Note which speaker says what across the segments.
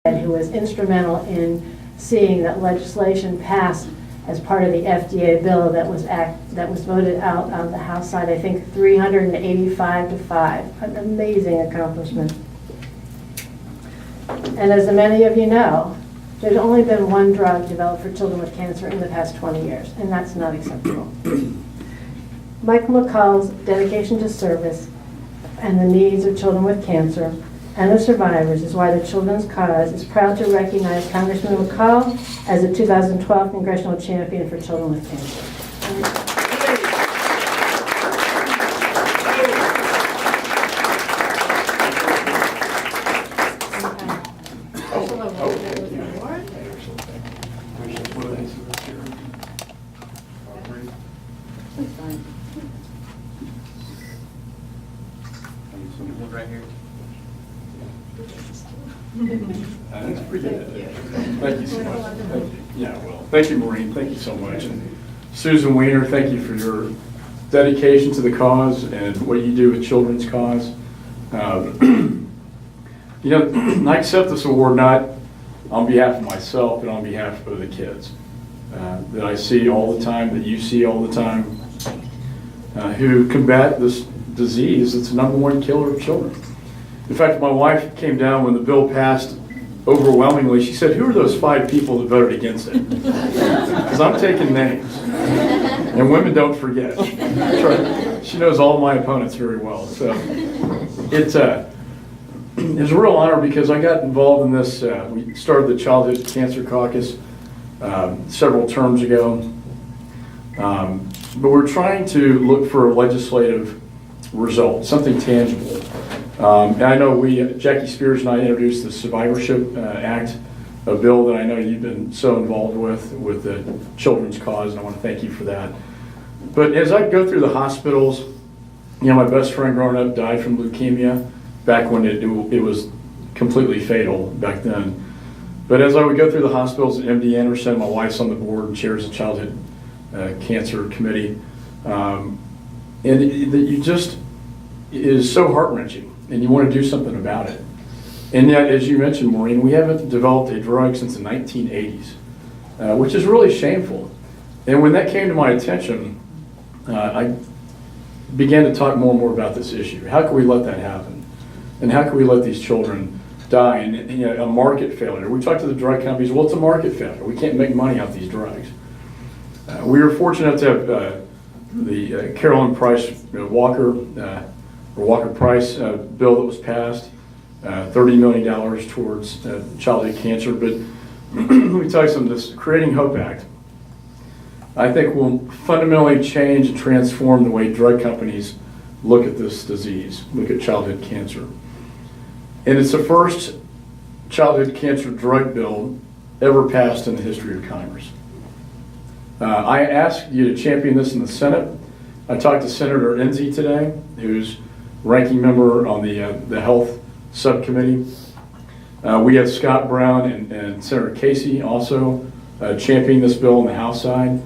Speaker 1: who was instrumental in seeing that legislation passed as part of the FDA bill that was voted out on the House side, I think 385 to 5. An amazing accomplishment. And as many of you know, there's only been one drug developed for children with cancer in the past 20 years, and that's not acceptable. Mike McCaul's dedication to service and the needs of children with cancer and the survivors is why the Children's Cause is proud to recognize Congressman McCaul as a 2012 Congressional Champion for Children with Cancer.
Speaker 2: Right here.
Speaker 3: That's pretty good. Thank you so much. Thank you, Maureen. Thank you so much. And Susan Weiner, thank you for your dedication to the cause and what you do with Children's Cause. I accept this award not on behalf of myself, but on behalf of the kids that I see all the time, that you see all the time, who combat this disease that's the #1 killer of children. In fact, my wife came down when the bill passed overwhelmingly. She said, "Who are those 5 people that voted against it?" Because I'm taking names. And women don't forget. She knows all my opponents very well. So it's a real honor because I got involved in this. We started the Childhood Cancer Caucus several terms ago. But we're trying to look for a legislative result, something tangible. And I know Jackie Spears and I introduced the Survivorship Act, a bill that I know you've been so involved with the Children's Cause, and I want to thank you for that. But as I go through the hospitals, my best friend growing up died from leukemia back when it was completely fatal back then. But as I would go through the hospitals at MD Anderson, my wife's on the board and chairs the Childhood Cancer Committee, and it is so heart-wrenching, and you want to do something about it. And yet, as you mentioned, Maureen, we haven't developed a drug since the 1980s, which is really shameful. And when that came to my attention, I began to talk more and more about this issue. How can we let that happen? And how can we let these children die? And a market failure. We talk to the drug companies, well, it's a market failure. We can't make money off these drugs. We were fortunate to have the Carolyn Price Walker Price bill that was passed, $30 million towards childhood cancer. But let me tell you something, this Creating Hope Act, I think will fundamentally change and transform the way drug companies look at this disease, look at childhood cancer. And it's the first childhood cancer drug bill ever passed in the history of Congress. I asked you to champion this in the Senate. I talked to Senator Enzi today, who's ranking member on the Health Subcommittee. We have Scott Brown and Senator Casey also championing this bill on the House side.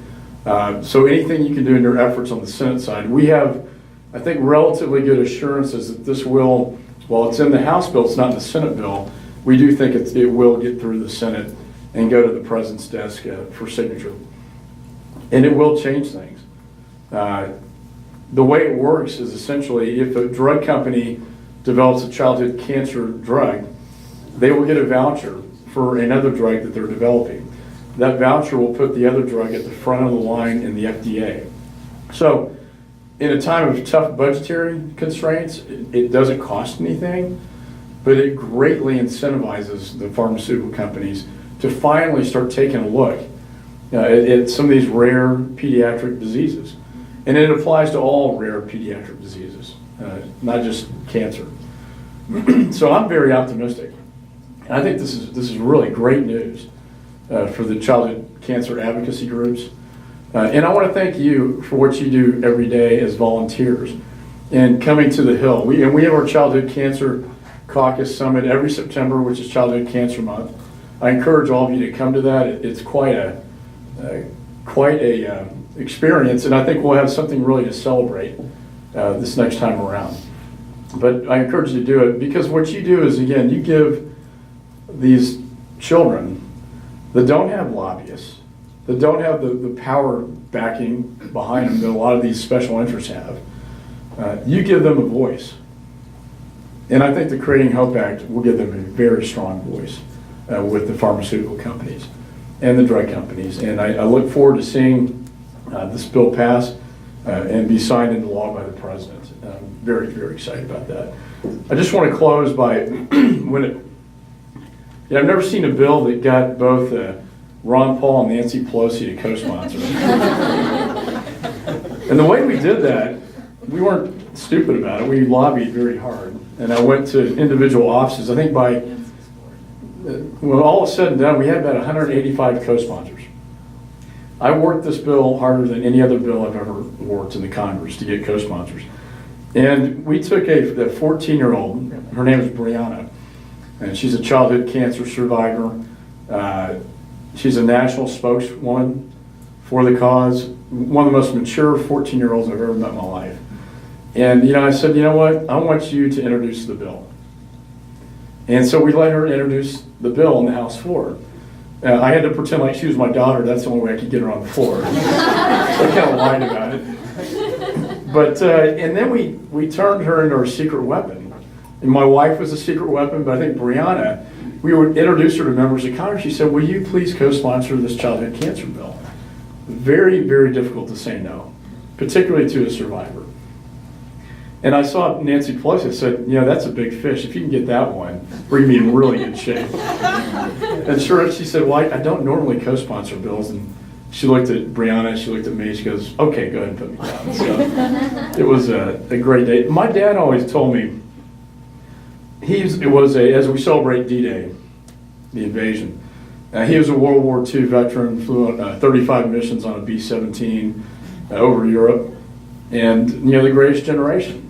Speaker 3: So anything you can do in your efforts on the Senate side. We have, I think, relatively good assurances that this will, while it's in the House bill, it's not in the Senate bill, we do think it will get through the Senate and go to the President's desk for signature. And it will change things. The way it works is essentially if a drug company develops a childhood cancer drug, they will get a voucher for another drug that they're developing. That voucher will put the other drug at the front of the line in the FDA. So in a time of tough budgetary constraints, it doesn't cost anything, but it greatly incentivizes the pharmaceutical companies to finally start taking a look at some of these rare pediatric diseases. And it applies to all rare pediatric diseases, not just cancer. So I'm very optimistic. And I think this is really great news for the childhood cancer advocacy groups. And I want to thank you for what you do every day as volunteers and coming to the Hill. We have our Childhood Cancer Caucus Summit every September, which is Childhood Cancer Month. I encourage all of you to come to that. It's quite a experience, and I think we'll have something really to celebrate this next time around. But I encourage you to do it because what you do is, again, you give these children that don't have lobbyists, that don't have the power backing behind them that a lot of these special interests have, you give them a voice. And I think the Creating Hope Act will give them a very strong voice with the pharmaceutical companies and the drug companies. And I look forward to seeing this bill pass and be signed into law by the president. I'm very, very excited about that. I just want to close by I've never seen a bill that got both Ron Paul and Nancy Pelosi to co-sponsor. And the way we did that, we weren't stupid about it. We lobbied very hard. And I went to individual offices. I think when all is said and done, we had about 185 co-sponsors. I worked this bill harder than any other bill I've ever worked in the Congress to get co-sponsors. And we took a 14-year-old, her name is Brianna, and she's a childhood cancer survivor. She's a national spokeswoman for the cause, one of the most mature 14-year-olds I've ever met in my life. And I said, you know what, I want you to introduce the bill. And so we let her introduce the bill on the House floor. I had to pretend like she was my daughter. That's the only way I could get her on the floor. So I kind of lied about it. But, and then we turned her into our secret weapon. And my wife was a secret weapon, but I think Brianna, we would introduce her to members of Congress. She said, will you please co-sponsor this childhood cancer bill? Very, very difficult to say no, particularly to a survivor. And I saw Nancy Pelosi. I said, that's a big fish. If you can get that one, we're going to be in really good shape. And sure, she said, well, I don't normally co-sponsor bills. And she looked at Brianna, she looked at me, she goes, okay, go ahead and put me down. So it was a great day. My dad always told me, as we celebrate D-Day, the invasion, he was a World War II veteran, flew on 35 missions on a B-17 over Europe, and the greatest generation.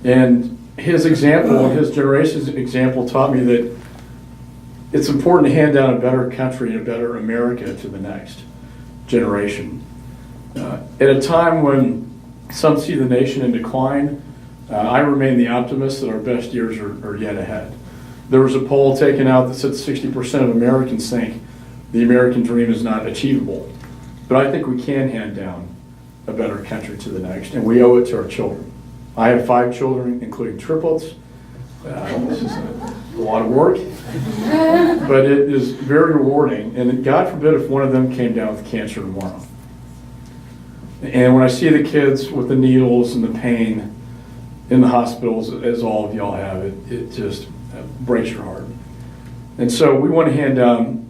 Speaker 3: And his example, his generation's example taught me that it's important to hand down a better country and a better America to the next generation. At a time when some see the nation in decline, I remain the optimist that our best years are yet ahead. There was a poll taken out that said 60% of Americans think the American dream is not achievable. But I think we can hand down a better country to the next, and we owe it to our children. I have 5 children, including triplets. This is a lot of work, but it is very rewarding, and God forbid if one of them came down with cancer tomorrow. And when I see the kids with the needles and the pain in the hospitals, as all of y'all have, it just breaks your heart. And so we want to hand down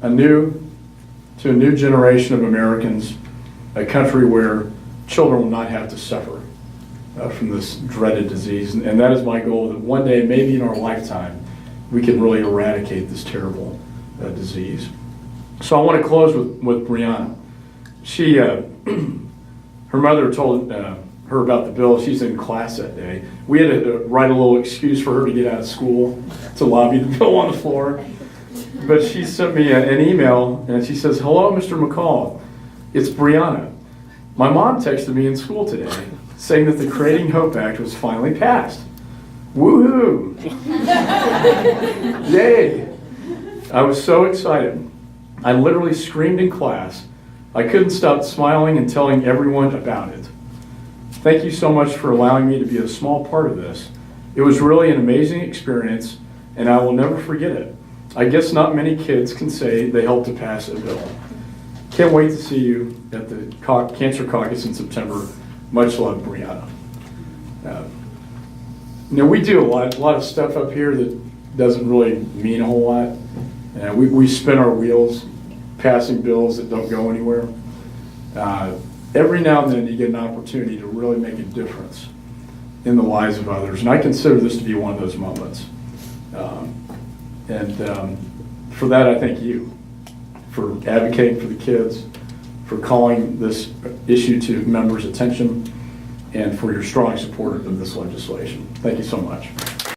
Speaker 3: to a new generation of Americans, a country where children will not have to suffer from this dreaded disease. And that is my goal, that one day, maybe in our lifetime, we can really eradicate this terrible disease. So I want to close with Brianna. She, her mother told her about the bill. She's in class that day. We had to write a little excuse for her to get out of school to lobby the bill on the floor. But she sent me an email, and she says, hello, Mr. McCaul. It's Brianna. My mom texted me in school today saying that the Creating Hope Act was finally passed. Woohoo! Yay! I was so excited. I literally screamed in class. I couldn't stop smiling and telling everyone about it. Thank you so much for allowing me to be a small part of this. It was really an amazing experience, and I will never forget it. I guess not many kids can say they helped to pass a bill. Can't wait to see you at the Cancer Caucus in September. Much love, Brianna. We do a lot of stuff up here that doesn't really mean a whole lot. We spin our wheels passing bills that don't go anywhere. Every now and then you get an opportunity to really make a difference in the lives of others. And I consider this to be one of those moments. For that, I thank you for advocating for the kids, for calling this issue to members' attention, and for your strong support of this legislation. Thank you so much.